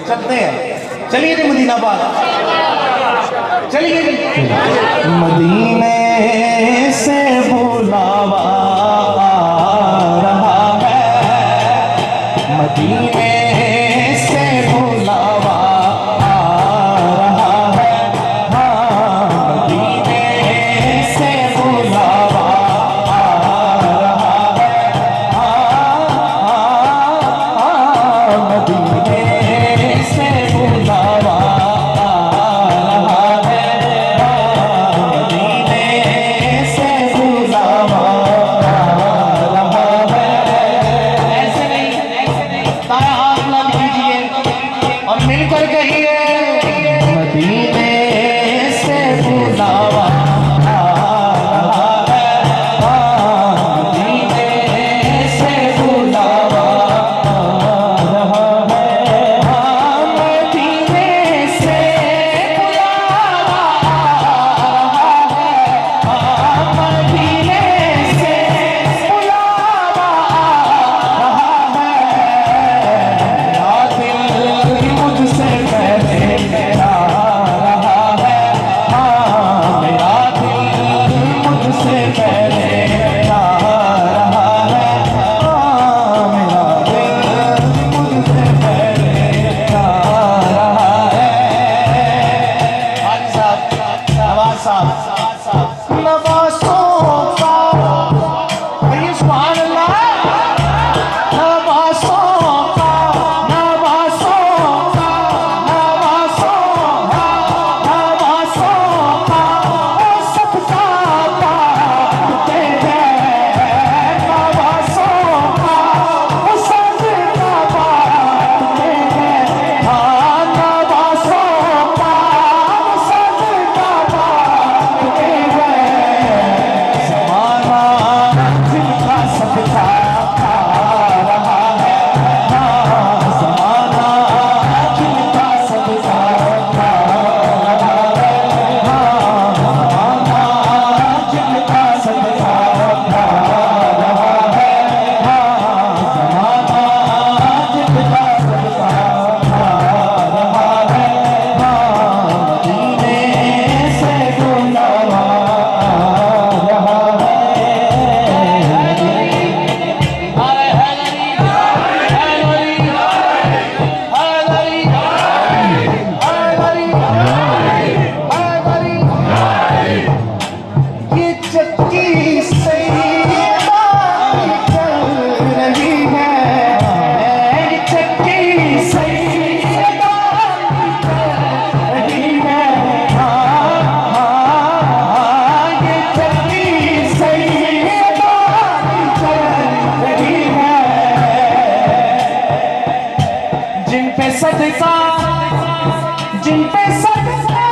चलते हैं, चलिए जी मदीना पाक, चलिए जी। मदीने से बुलावा आ रहा है, मदीने से बुलावा आ रहा है, हाँ मदीने से बुलावा आ रहा है, हाँ मदीने से बुलावा आ रहा है, मदीने से बुलावा आ रहा है। ऐसे नहीं, ताया हाथ लग दीजिए और मिलकर कहिए मदीने से बुलावा आ रहा है, मदीने से बुलावा आ रहा है, मदीने से बुलावा आ रहा है, मदीने से बुलावा आ रहा है। मेरा दिल मुझसे पहले आ रहा है, मेरा दिल मुझसे पहले आ रहा है, मेरा दिल मुझसे पहले आ रहा है। हाजी साहब, नवाज साहब, नवाज़ों का कहिए सुभान अल्लाह, नवाज़ों का, नवाज़ों का, नवाज़ों का, नवाज़ों का ओ सबका बांटते हैं, नवाज़ों का ओ सबका बांटते हैं, हाँ नवाज़ों का ओ सबका बांटते हैं। ज़माना जिनका सबका खा रहा है, हाँ ज़माना जिनका सबका खा रहा है, हाँ ज़माना जिनका सबका खा रहा है, हाँ ज़माना जिनका सबका खा रहा है, हाँ मदीने से बुलावा आ रहा है। ये चक्की सैयदा चल रही है, ये चक्की सैयदा चल रही है, ये चक्की सैयदा चल रही है। जिन पे सदका, जिन पे सदका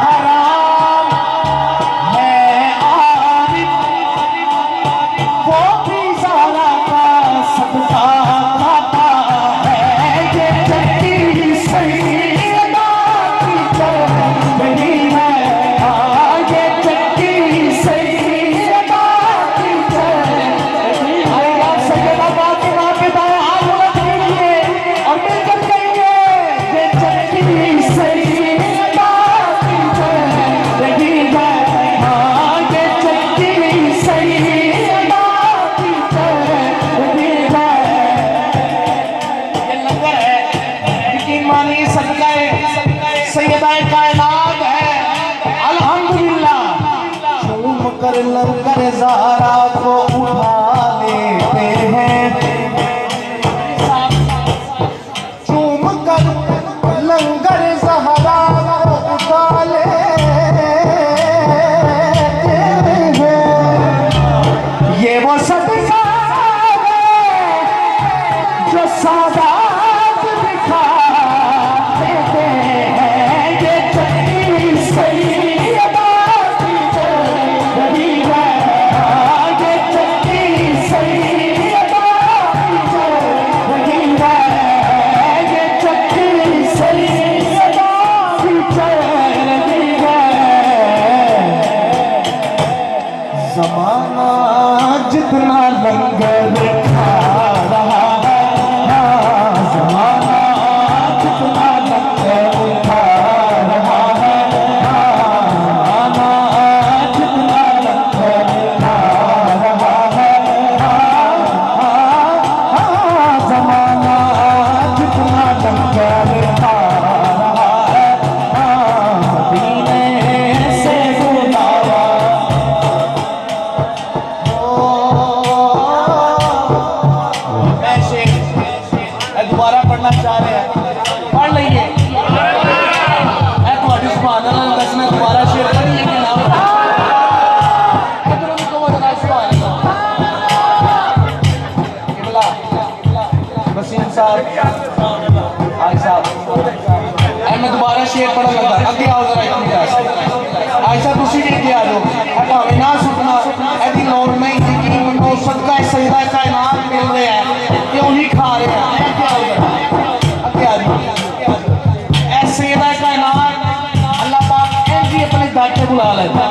हराम है आरिफ वो भी ज़ारा का सदका खाता है, ये चक्की सैयदा की चल रही है, ये चक्की सैयदा की चल रही है। आप सैयदा फातिमा के दाएं हाथ लगा दीजिए और मिलकर कहिए ये चक्की सैयदा की चल रही है, ये चक्की सैयदा की चल रही है। ये लंगर है, यकीन मानिए सदका सैयदा कायनात है। अल्हम्दुलिल्लाह झूम कर लंगर ज़हरा को उठा लेते हैं, झूम कर लंगर ज़हरा को उठा लेते हैं। ये वो सदका है जो सादात दिखा देते हैं, ये चक्की सैयदा की चल रही है, ये ज़माना जितना लंगर खा रहा है, ज़माना जितना लंगर खा रहा है, ज़माना जितना लंगर खा रहा है, ज़माना जितना लंगर खा रहा है, मदीने से बुलावा। दोबारा पढ़ना चाह रहे हैं, पढ़ लेंगे। दसना दोबारा शेर पढ़ लेंगे ना। वसीम साहब, आई साहब, मैं दोबारा शेर पढ़न लगा। अगे आओ जरा ऐसा तुसी भी अगे आ जाओ। भावें ना सुनना, ऐसी लोड़ नहीं कि मनो सदका सजदा कायनात मिल रहा है, क्यों ही खा रहे हैं। अगे आ जाओ। सजदा कायनात अल्लाह पाक ऐसी अपने दाते बुला लेता,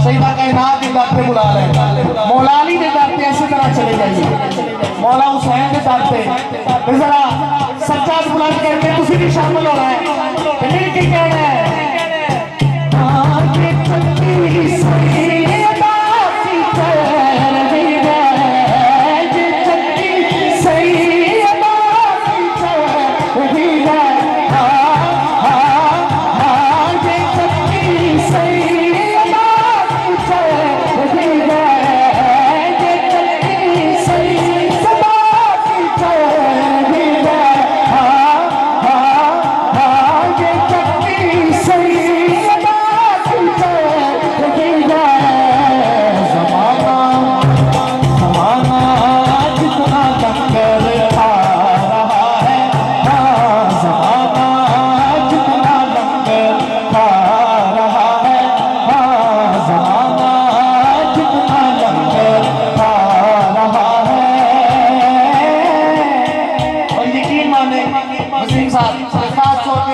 सजदा कायनात के दाते बुला लेता। मौला अली के दाते ऐसी तरह चले जाइए, मौला हुसैन के दाते जरा सज्जाद बुलंद करके तुसी भी शामिल होना है, मिल के कहना है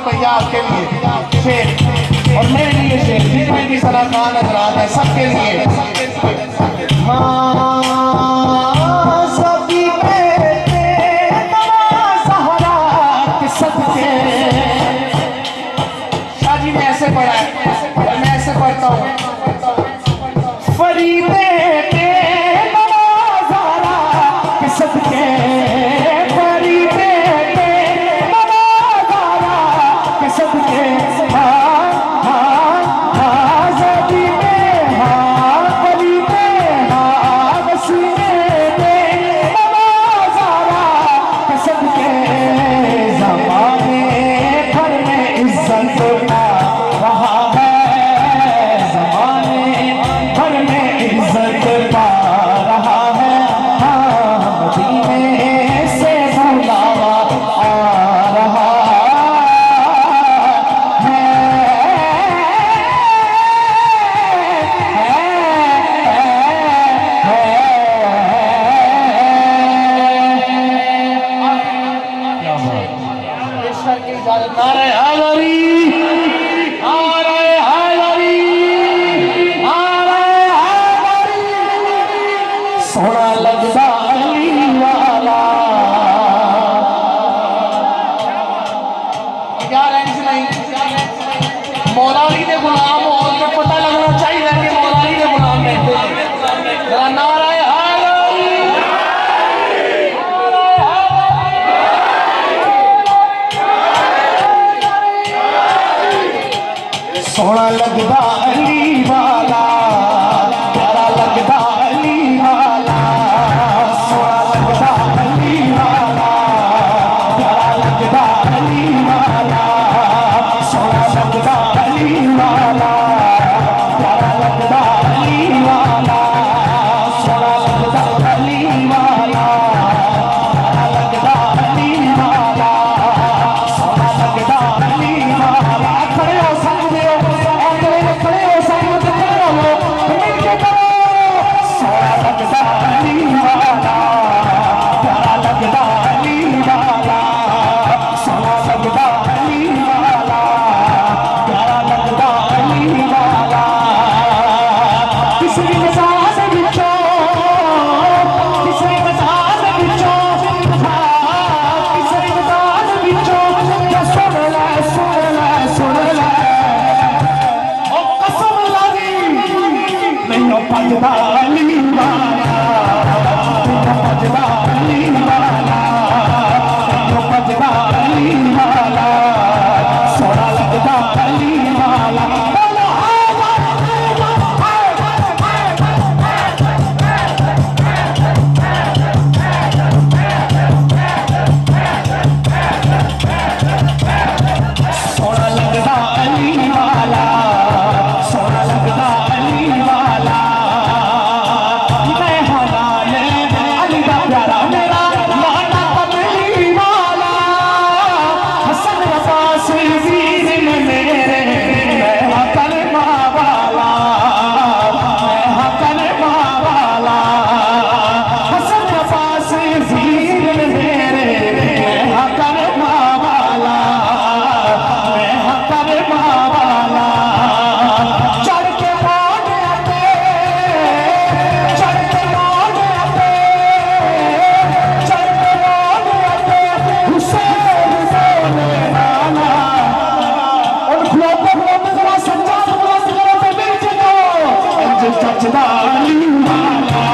भैया आपके लिए शेर और मेरे लिए शेर, जिसमें भी सलाहकार नजरात है सबके लिए। सभी बेटे सहारा के सदके। शादी में ऐसे पढ़ा है, मैं ऐसे पढ़ता हूँ। फरीदे सहारा के सदके, सोना लगदा अली वाला यार, ऐसे नहीं मौला अली के गुलाम हो तो पता लगना चाहिए कि मौला अली के गुलाम रहते हैं। नारा सोना लगदा अली वाला, प्यारा लगदा अली वाला, सोना लगदा अली वाला, प्यारा लगदा अली वाला, सोना लगदा अली वाला, प्यारा लगदा अली वाला, सोना लगदा अली वाला, प्यारा लगदा अली वाला, सोना लगदा अली वाला। खड़े हो सकते हो तीसरी मसाज बिचो तीसरी मसाज बिचो तीसरी मसाज बिचो सुन ले सुन ले सुन ले ओ कसम लादी मैनू भजदा अली वाला मैनू भजदा अली वाला मैनू भजदा अली वाला सोना लगदा अली वाला सोना लगदा अली वाला सोना लगदा अली वाला मैं हलाल अली दा प्यारा मेरा माना कमली वाला हसन अब्बास वीर ने मेरे मैं हाँ कलमा वाला मैं हाँ कलमा वाला हसन अब्बास वीर ने मेरे मैं हाँ कलमा वाला मैं हाँ कलमा वाला चढ़ के मोड़े पे चढ़ के मोड़े पे चढ़ के मोड़े पे हुसैन बोले वाला उन खलोते जरा सच्चा खलोते करो ते मिल जाओ अंज सचदा अली वाला